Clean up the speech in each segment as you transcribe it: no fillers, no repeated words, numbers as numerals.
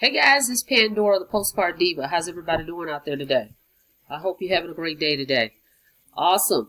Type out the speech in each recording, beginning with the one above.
Hey guys, it's Pandora, the Postcard Diva. How's everybody doing out there today? I hope you're having a great day today. Awesome.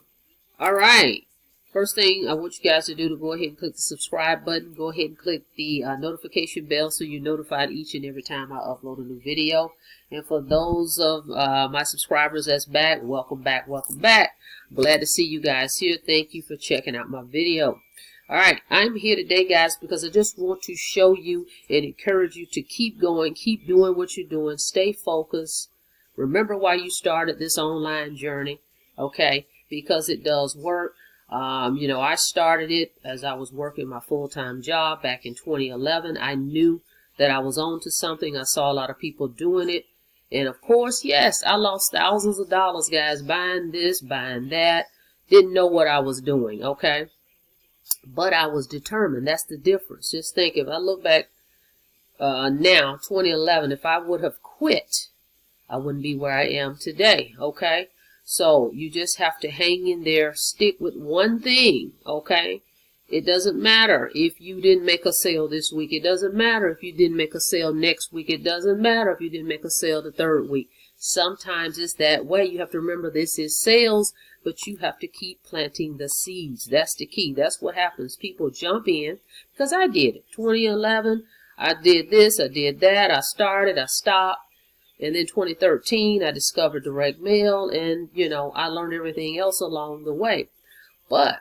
All right. First thing I want you guys to do to go ahead and click the subscribe button. Go ahead and click the notification bell so you're notified each and every time I upload a new video. And for those of my subscribers that's back, welcome back, welcome back. Glad to see you guys here. Thank you for checking out my video. All right, I'm here today, guys, because I just want to show you and encourage you to keep going, keep doing what you're doing, stay focused. Remember why you started this online journey, okay? Because it does work. I started it as I was working my full-time job back in 2011. I knew that I was on to something. I saw a lot of people doing it. And of course, yes, I lost thousands of dollars, guys, buying this, buying that. Didn't know what I was doing, okay? But I was determined. That's the difference. Just think, if I look back now, 2011, if I would have quit, I wouldn't be where I am today, okay? So you just have to hang in there, stick with one thing, okay? It doesn't matter if you didn't make a sale this week. It doesn't matter if you didn't make a sale next week. It doesn't matter if you didn't make a sale the third week. Sometimes it's that way. You have to remember this is sales, but you have to keep planting the seeds. That's the key. That's what happens. People jump in, because I did it. 2011, I did this, I did that, I started, I stopped. And then 2013, I discovered direct mail, and, I learned everything else along the way. But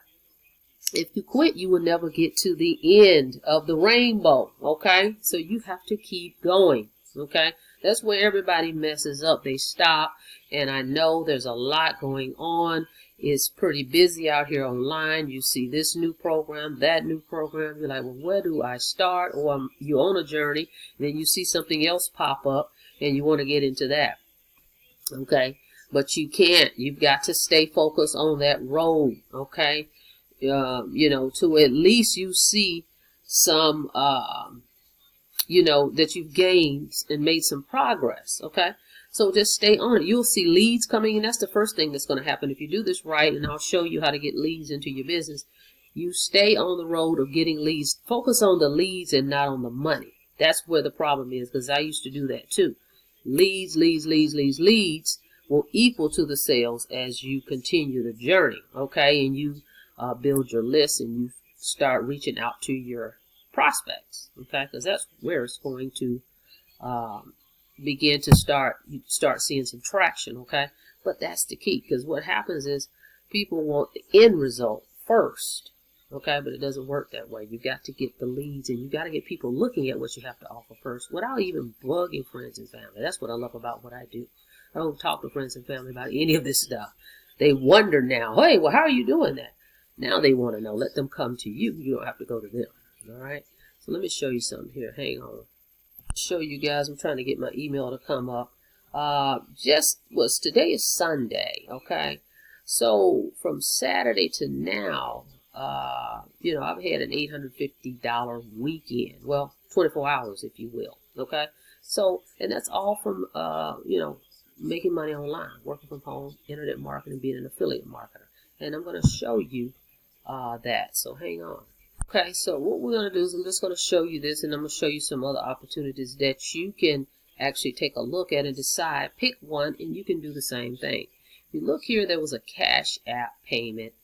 if you quit, you will never get to the end of the rainbow, okay? So you have to keep going, okay? That's where everybody messes up. They stop, and I know there's a lot going on. It's pretty busy out here online. You see this new program, that new program. You're like, well, where do I start? Or you're on a journey, and then you see something else pop up, and you want to get into that, okay? But you can't. You've got to stay focused on that road, okay? To at least you see some, that you've gained and made some progress, okay? So just stay on it. You'll see leads coming in. That's the first thing that's going to happen. If you do this right, and I'll show you how to get leads into your business, you stay on the road of getting leads. Focus on the leads and not on the money. That's where the problem is, because I used to do that too. Leads will equal to the sales as you continue the journey, okay? And you build your list and you start reaching out to your prospects, okay? Because that's where it's going to begin to start seeing some traction, okay? But that's the key, because what happens is people want the end result first, okay? But it doesn't work that way. You got to get the leads, and you got to get people looking at what you have to offer first without even bugging friends and family. That's what I love about what I do. I don't talk to friends and family about any of this stuff. They wonder now, hey, well, how are you doing that? Now they want to know. Let them come to you. You don't have to go to them, all right? So let me show you something here. Hang on. Show you guys. I'm trying to get my email to come up. Today is Sunday, okay? So from Saturday to now, I've had an $850 weekend. Well, 24 hours, if you will, okay? So, and that's all from, making money online, working from home, internet marketing, being an affiliate marketer. And I'm going to show you that. So hang on. Okay, so what we're going to do is I'm just going to show you this, and I'm going to show you some other opportunities that you can actually take a look at and decide. Pick one, and you can do the same thing. If you look here, there was a Cash App payment,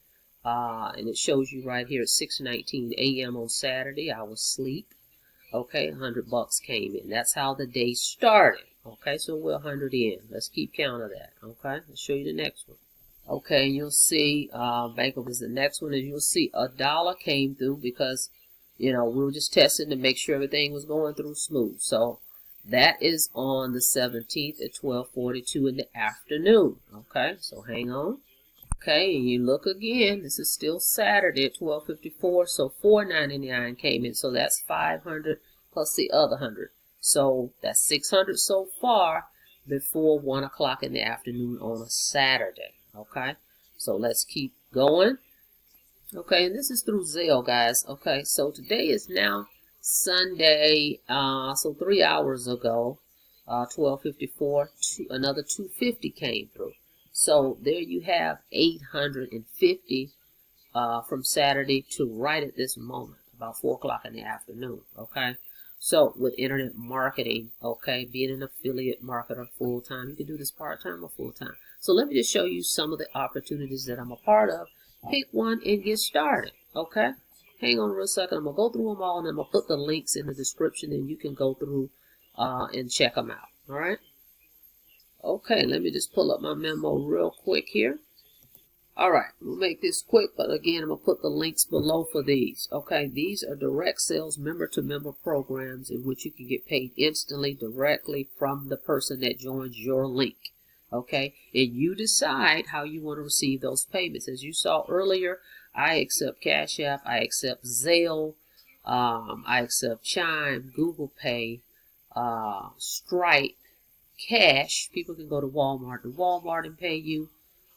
and it shows you right here at 6:19 a.m. on Saturday. I was asleep. Okay, $100 came in. That's how the day started. Okay, so we're 100 in. Let's keep count of that. Okay, let's show you the next one. Okay, and you'll see, Bank is the next one, and you'll see $1 came through because, we were just testing to make sure everything was going through smooth. So that is on the 17th at 12:42 in the afternoon. Okay, so hang on. Okay, and you look again. This is still Saturday at 12:54, so $4.99 came in. So that's 500 plus the other 100. So that's 600 so far before 1 o'clock in the afternoon on a Saturday. Okay, so let's keep going. Okay, and this is through Zelle, guys. Okay, so today is now Sunday, so 3 hours ago, 12:54, another 250 came through. So there you have 850 from Saturday to right at this moment, about 4 o'clock in the afternoon. Okay, So with internet marketing, okay, being an affiliate marketer full-time, you can do this part-time or full-time. So let me just show you some of the opportunities that I'm a part of. Pick one and get started, okay? Hang on a real second. I'm going to go through them all, and I'm going to put the links in the description, and you can go through and check them out, all right? Okay, let me just pull up my memo real quick here. All right, we'll make this quick, but again, I'm going to put the links below for these. Okay, these are direct sales member-to-member programs in which you can get paid instantly directly from the person that joins your link. Okay, and you decide how you want to receive those payments. As you saw earlier, I accept Cash App, I accept Zelle, I accept Chime, Google Pay, Stripe, Cash. People can go to Walmart and pay you.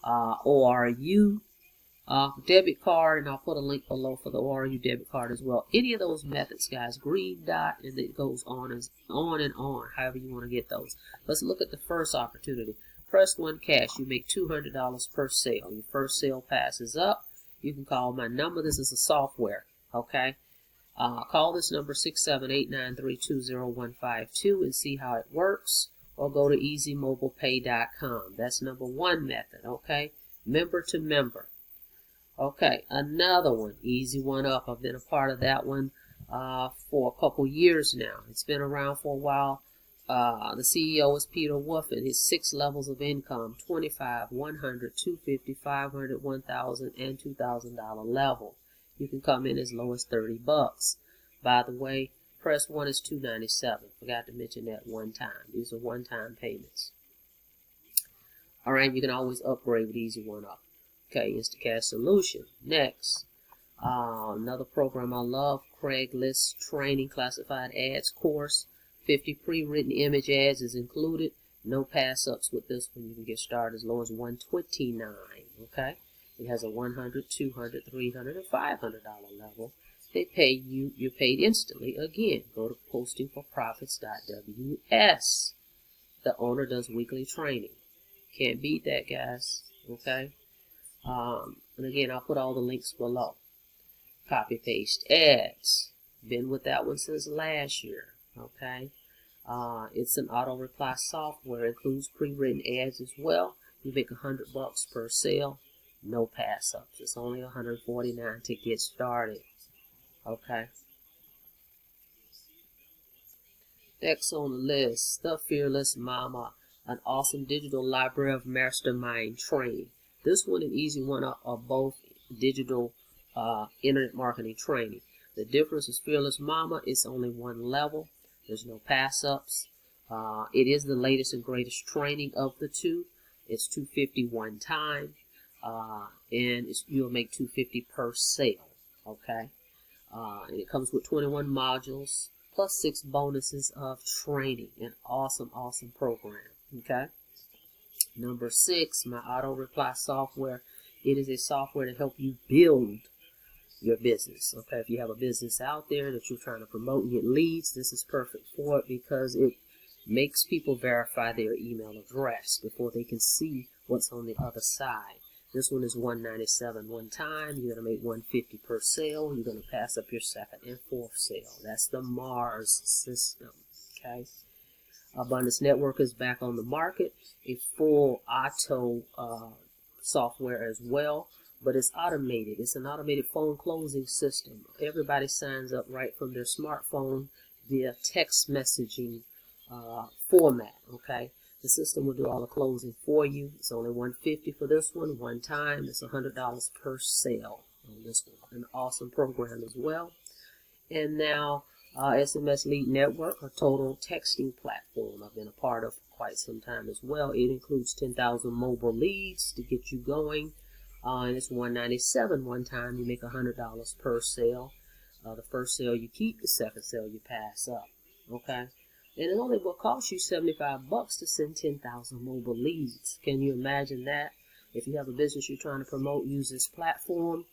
ORU debit card, and I'll put a link below for the ORU debit card as well. Any of those methods, guys, green dot, and it goes on and on, however you want to get those. Let's look at the first opportunity. Press 1 cash. You make $200 per sale. Your first sale passes up. You can call my number. This is a software, okay? Call this number 678-932-0152 and see how it works. Or go to easymobilepay.com. That's number one method, okay? Member to member. Okay, another one, Easy One Up. I've been a part of that one for a couple years now. It's been around for a while. The CEO is Peter Wolf, and his 6 levels of income, $25, $100, $250, $500, $1,000, and $2,000 level. You can come in as low as $30. By the way, Press 1 is $297. Forgot to mention that one time. These are one-time payments. All right, you can always upgrade with Easy One Up. Okay, Instacash Solution. Next, another program I love, Craigslist Training Classified Ads course. 50 pre-written image ads is included. No pass-ups with this one. You can get started as low as $129. Okay, it has a $100, $200, $300, and $500 level. They pay you, you're paid instantly. Again, go to postingforprofits.ws. The owner does weekly training. Can't beat that, guys. Okay? And again, I'll put all the links below. Copy paste ads. Been with that one since last year. Okay? It's an auto reply software. Includes pre-written ads as well. You make $100 per sale. No pass ups. It's only $149 to get started. Okay. Next on the list, the Fearless Momma, an awesome digital library of mastermind training. This one and Easy One Up are both digital internet marketing training. The difference is Fearless Momma, it's only one level. There's no pass-ups. It is the latest and greatest training of the two. It's $250 one time, and you'll make $250 per sale. Okay. And it comes with 21 modules plus 6 bonuses of training. An awesome, awesome program. Okay. Number 6, my auto reply software. It is a software to help you build your business. Okay. If you have a business out there that you're trying to promote and get leads, this is perfect for it because it makes people verify their email address before they can see what's on the other side. This one is $197 one time. You're going to make $150 per sale. You're going to pass up your second and fourth sale. That's the Mars system. Okay. Abundance Network is back on the market. A full auto software as well, but it's automated. It's an automated phone closing system. Everybody signs up right from their smartphone via text messaging format. Okay. The system will do all the closing for you. It's only $150 for this one, one time. It's $100 per sale on this one. An awesome program as well. And now SMS Lead Network, a total texting platform I've been a part of for quite some time as well. It includes 10,000 mobile leads to get you going. And it's $197 one time. You make $100 per sale. The first sale you keep, the second sale you pass up. Okay. And it only will cost you $75 to send 10,000 mobile leads. Can you imagine that? If you have a business you're trying to promote, use this platform.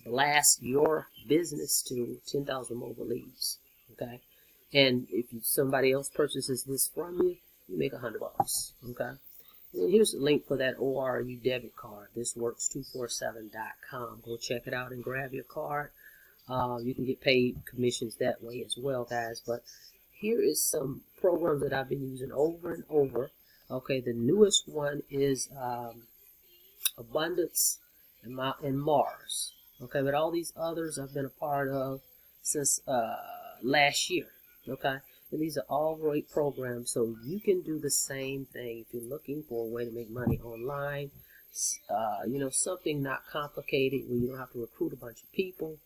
Blast your business to 10,000 mobile leads. Okay? And if somebody else purchases this from you, you make $100. Okay? And here's the link for that ORU debit card. Thisworks247.com. Go check it out and grab your card. You can get paid commissions that way as well, guys. But here is some programs that I've been using over and over. Okay, the newest one is Abundance and Mars. Okay, but all these others I've been a part of since last year. Okay, and these are all great programs, so you can do the same thing if you're looking for a way to make money online. You know, something not complicated where you don't have to recruit a bunch of people.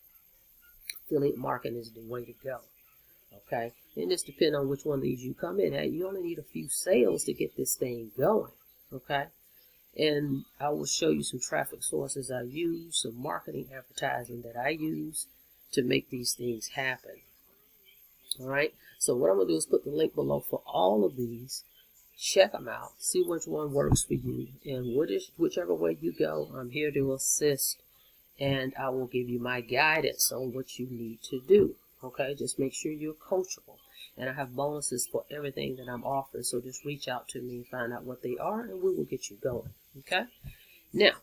Affiliate marketing is the way to go. Okay, and just depending on which one of these you come in at, you only need a few sales to get this thing going. Okay, and I will show you some traffic sources I use, some marketing advertising that I use to make these things happen. All right, so what I'm going to do is put the link below for all of these. Check them out, see which one works for you, and whichever way you go, I'm here to assist, and I will give you my guidance on what you need to do. Okay, just make sure you're coachable, and I have bonuses for everything that I'm offering, so just reach out to me and find out what they are, and we will get you going. Okay, now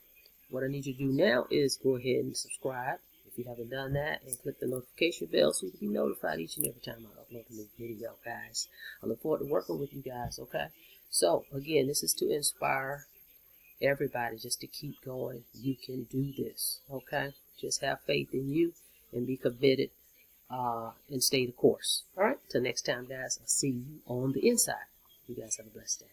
what I need you to do now is go ahead and subscribe if you haven't done that, and click the notification bell so you can be notified each and every time I upload a new video, guys. I look forward to working with you guys. Okay, so again, this is to inspire everybody just to keep going. You can do this. Okay, just have faith in you and be committed and stay the course. All right, till next time, guys. I'll see you on the inside. You guys have a blessed day.